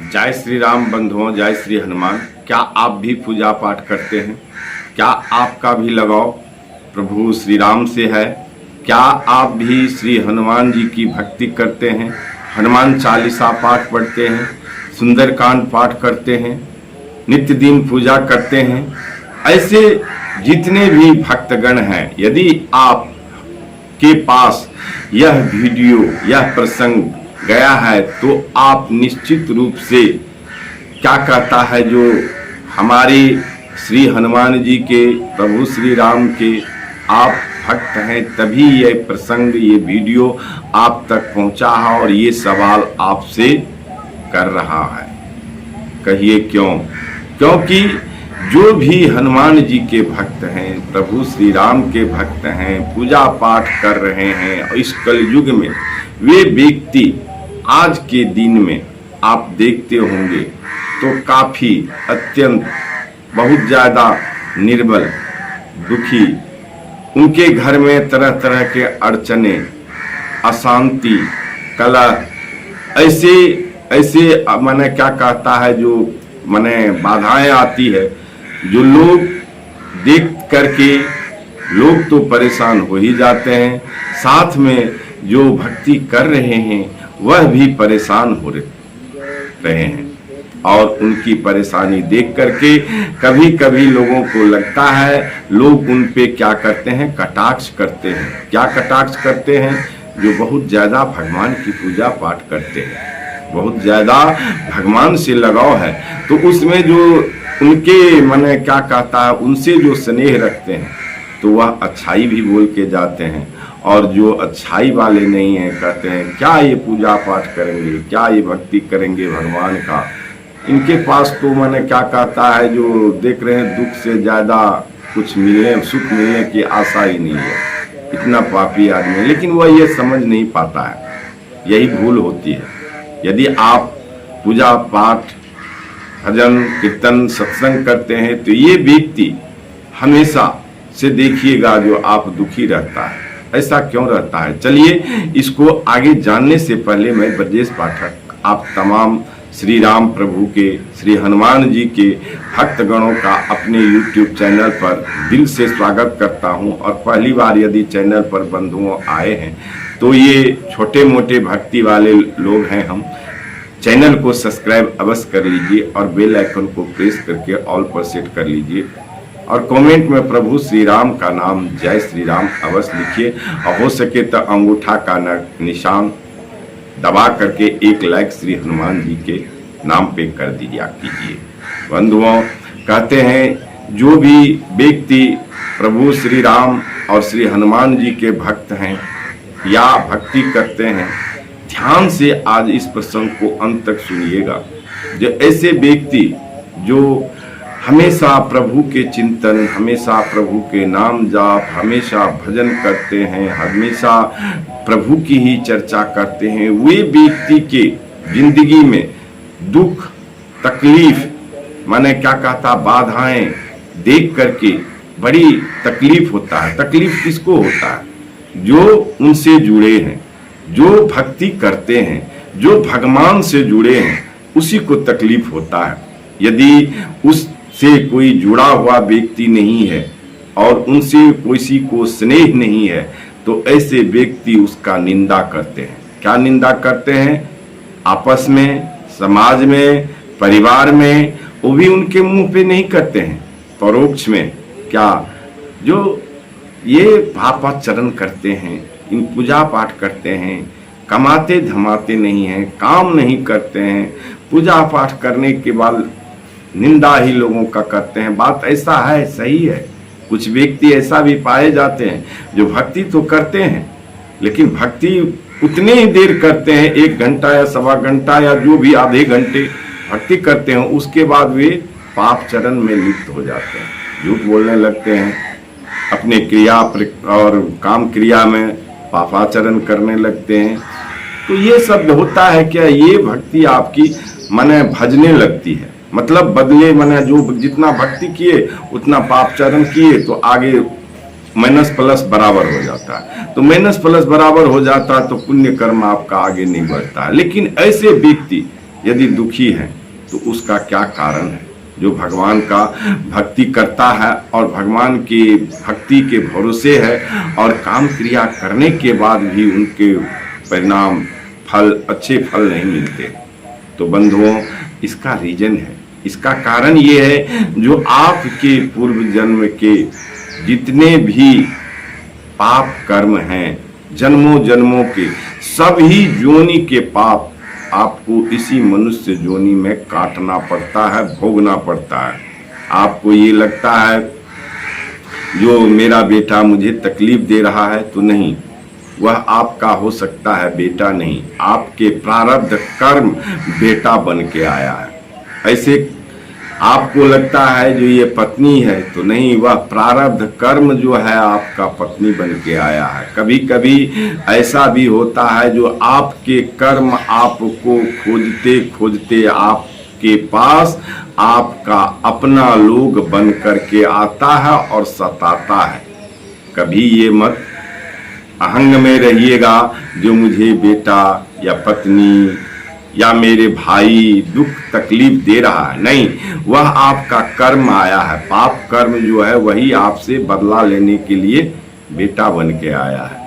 जय श्री राम बंधुओं, जय श्री हनुमान। क्या आप भी पूजा पाठ करते हैं? क्या आपका भी लगाव प्रभु श्री राम से है? क्या आप भी श्री हनुमान जी की भक्ति करते हैं? हनुमान चालीसा पाठ पढ़ते हैं, सुंदरकांड पाठ करते हैं, नित्य दिन पूजा करते हैं? ऐसे जितने भी भक्तगण हैं, यदि आप के पास यह वीडियो, यह प्रसंग गया है तो आप निश्चित रूप से क्या कहता है, जो हमारे श्री हनुमान जी के, प्रभु श्री राम के आप भक्त हैं, तभी ये प्रसंग, ये वीडियो आप तक पहुंचा है और ये सवाल आपसे कर रहा है। कहिए क्यों? क्योंकि जो भी हनुमान जी के भक्त हैं, प्रभु श्री राम के भक्त हैं, पूजा पाठ कर रहे हैं, और इस कलयुग में वे व्यक्ति आज के दिन में आप देखते होंगे तो काफी अत्यंत बहुत ज्यादा निर्बल, दुखी, उनके घर में तरह तरह के अड़चने, अशांति, कलह, ऐसे माने क्या कहता है, जो माने बाधाएं आती है, जो लोग देख करके लोग तो परेशान हो ही जाते हैं, साथ में जो भक्ति कर रहे हैं वह भी परेशान हो रहे हैं। और उनकी परेशानी देख करके कभी कभी लोगों को लगता है, लोग उन पे क्या करते हैं, कटाक्ष करते हैं। क्या कटाक्ष करते हैं? जो बहुत ज्यादा भगवान की पूजा पाठ करते हैं, बहुत ज्यादा भगवान से लगाव है, तो उसमें जो उनके माने क्या कहता है, उनसे जो स्नेह रखते हैं, तो वह अच्छाई भी बोल के जाते हैं। और जो अच्छाई वाले नहीं हैं, कहते हैं क्या ये पूजा पाठ करेंगे, क्या ये भक्ति करेंगे भगवान का, इनके पास तो मैंने क्या कहता है, जो देख रहे हैं दुख से ज्यादा कुछ मिलने, सुख मिलने की आशा ही नहीं है, इतना पापी आदमी। लेकिन वह ये समझ नहीं पाता है, यही भूल होती है। यदि आप पूजा पाठ, भजन कीर्तन, सत्संग करते हैं, तो ये व्यक्ति हमेशा से देखिएगा जो आप दुखी रहता है। ऐसा क्यों रहता है? चलिए इसको आगे जानने से पहले मैं ब्रजेश पाठक आप तमाम श्री राम प्रभु के, श्री हनुमान जी के भक्तगणों का अपने YouTube चैनल पर दिल से स्वागत करता हूं। और पहली बार यदि चैनल पर बंधुओं आए हैं तो ये छोटे मोटे भक्ति वाले लोग हैं हम। चैनल को सब्सक्राइब अवश्य कर लीजिए और बेल आइकन को प्रेस करके ऑल पर सेट कर लीजिए, और कमेंट में प्रभु श्री राम का नाम, जय श्री राम अवश्य लिखिए, और हो सके तो अंगूठा का निशान दबा करके एक लाइक श्री हनुमान जी के नाम पे कर दिया कीजिए। बंधुओं, कहते हैं जो भी व्यक्ति प्रभु श्री राम और श्री हनुमान जी के भक्त हैं या भक्ति करते हैं, ध्यान से आज इस प्रसंग को अंत तक सुनिएगा। जो ऐसे व्यक्ति जो हमेशा प्रभु के चिंतन, हमेशा प्रभु के नाम जाप, हमेशा भजन करते हैं, हमेशा प्रभु की ही चर्चा करते हैं, वे व्यक्ति के जिंदगी में दुख, तकलीफ, माने क्या कहता, बाधाएं देख करके बड़ी तकलीफ होता है। तकलीफ किसको होता है? जो उनसे जुड़े हैं, जो भक्ति करते हैं, जो भगवान से जुड़े हैं, उसी को तकलीफ होता है। यदि उस से कोई जुड़ा हुआ व्यक्ति नहीं है और उनसे किसी को स्नेह नहीं है, तो ऐसे व्यक्ति उसका निंदा करते हैं। क्या निंदा करते हैं? आपस में, समाज में, परिवार में, वो भी उनके मुंह पे नहीं करते हैं, परोक्ष में। क्या जो ये पापाचरण करते हैं, इन पूजा पाठ करते हैं, कमाते धमाते नहीं हैं, काम नहीं करते हैं, पूजा पाठ करने के बाद निंदा ही लोगों का करते हैं। बात ऐसा है, सही है। कुछ व्यक्ति ऐसा भी पाए जाते हैं जो भक्ति तो करते हैं, लेकिन भक्ति उतने ही देर करते हैं, 1 घंटा या सवा घंटा या जो भी आधे घंटे भक्ति करते हैं, उसके बाद वे पाप चरण में लिप्त हो जाते हैं, झूठ बोलने लगते हैं, अपने क्रिया और काम क्रिया में पापाचरण करने लगते हैं। तो ये सब होता है क्या? ये भक्ति आपकी माने भजने लगती है, मतलब बदले, माने जो जितना भक्ति किए उतना पापचरण किए, तो आगे माइनस प्लस बराबर हो जाता है। तो माइनस प्लस बराबर हो जाता है तो पुण्य कर्म आपका आगे नहीं बढ़ता है। लेकिन ऐसे व्यक्ति यदि दुखी हैं तो उसका क्या कारण है? जो भगवान का भक्ति करता है और भगवान की भक्ति के भरोसे है और काम क्रिया करने के बाद भी उनके परिणाम फल अच्छे फल नहीं मिलते, तो बंधुओं इसका रीजन है, इसका कारण ये है जो आपके पूर्व जन्म के जितने भी पाप कर्म हैं, जन्मों जन्मों के सभी योनि के पाप आपको इसी मनुष्य योनि में काटना पड़ता है, भोगना पड़ता है। आपको ये लगता है जो मेरा बेटा मुझे तकलीफ दे रहा है, तो नहीं, वह आपका हो सकता है बेटा नहीं, आपके प्रारब्ध कर्म बेटा बन के आया है। ऐसे आपको लगता है जो ये पत्नी है, तो नहीं, वह प्रारब्ध कर्म जो है आपका पत्नी बन के आया है। कभी कभी ऐसा भी होता है जो आपके कर्म आपको खोजते खोजते आपके पास आपका अपना लोग बन करके आता है और सताता है। कभी ये मत अहंग में रहिएगा जो मुझे बेटा या पत्नी या मेरे भाई दुख तकलीफ दे रहा है, नहीं, वह आपका कर्म आया है। पाप कर्म जो है वही आपसे बदला लेने के लिए बेटा बन के आया है,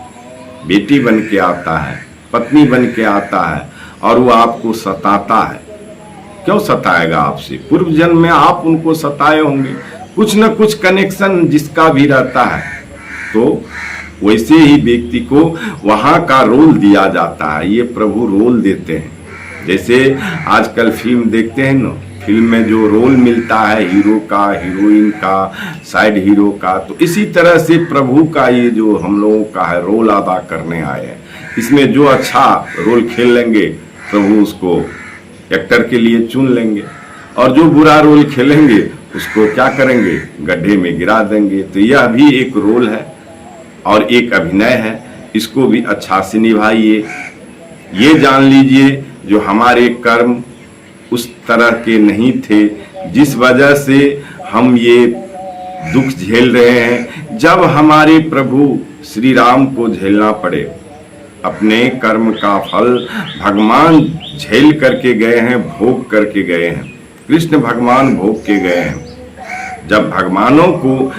बेटी बन के आता है, पत्नी बन के आता है और वो आपको सताता है। क्यों सताएगा आपसे? पूर्व जन्म में आप उनको सताए होंगे, कुछ न कुछ कनेक्शन जिसका भी रहता है, तो वैसे ही व्यक्ति को वहां का रोल दिया जाता है। ये प्रभु रोल देते हैं। जैसे आजकल फिल्म देखते हैं ना, फिल्म में जो रोल मिलता है हीरो का, हीरोइन का, साइड हीरो का, तो इसी तरह से प्रभु का ये जो हम लोगों का है रोल अदा करने आए हैं। इसमें जो अच्छा रोल खेल लेंगे प्रभु उसको एक्टर के लिए चुन लेंगे, और जो बुरा रोल खेलेंगे उसको क्या करेंगे, गड्ढे में गिरा देंगे। तो यह भी एक रोल है और एक अभिनय है, इसको भी अच्छा से निभाइए। ये जान लीजिए जो हमारे कर्म उस तरह के नहीं थे जिस वजह से हम ये दुख झेल रहे हैं, जब हमारे प्रभु श्री राम को झेलना पड़े। अपने कर्म का फल भगवान झेल करके गए हैं, भोग करके गए हैं, कृष्ण भगवान भोग के गए हैं। जब भगवानों को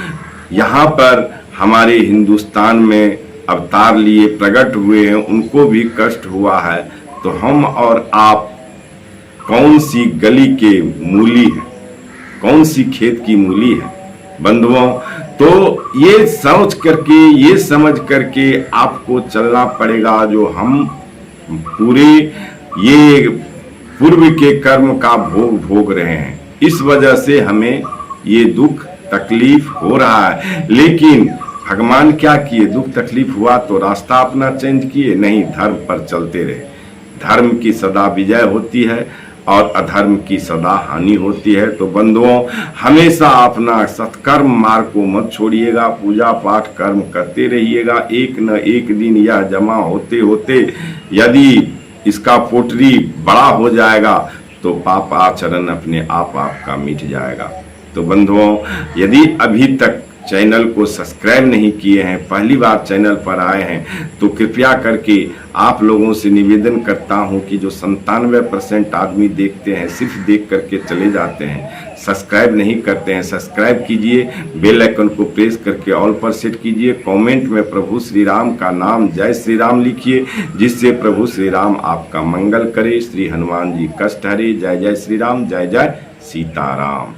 यहाँ पर हमारे हिंदुस्तान में अवतार लिए प्रकट हुए हैं, उनको भी कष्ट हुआ है, तो हम और आप कौन सी गली के मूली है, कौन सी खेत की मूली है बंधुओं? तो ये सोच करके, ये समझ करके आपको चलना पड़ेगा जो हम पूरे ये पूर्व के कर्म का भोग रहे हैं, इस वजह से हमें ये दुख तकलीफ हो रहा है। लेकिन भगवान क्या किए? दुख तकलीफ हुआ तो रास्ता अपना चेंज किए? नहीं, धर्म पर चलते रहे। धर्म की सदा विजय होती है और अधर्म की सदा हानि होती है। तो बंधुओं, हमेशा अपना सत्कर्म मार्ग को मत छोड़िएगा, पूजा पाठ कर्म करते रहिएगा। एक न एक दिन यह जमा होते होते यदि इसका पोटरी बड़ा हो जाएगा तो पाप आचरण अपने आप आपका मिट जाएगा। तो बंधुओं, यदि अभी तक चैनल को सब्सक्राइब नहीं किए हैं, पहली बार चैनल पर आए हैं, तो कृपया करके आप लोगों से निवेदन करता हूं कि जो 97% आदमी देखते हैं सिर्फ देख करके चले जाते हैं, सब्सक्राइब नहीं करते हैं, सब्सक्राइब कीजिए, बेल आइकन को प्रेस करके ऑल पर सेट कीजिए। कमेंट में प्रभु श्री राम का नाम जय श्री राम लिखिए, जिससे प्रभु श्री राम आपका मंगल करे। श्री हनुमान जी कष्ट हरे। जय जय श्री राम, जय जय सीताराम।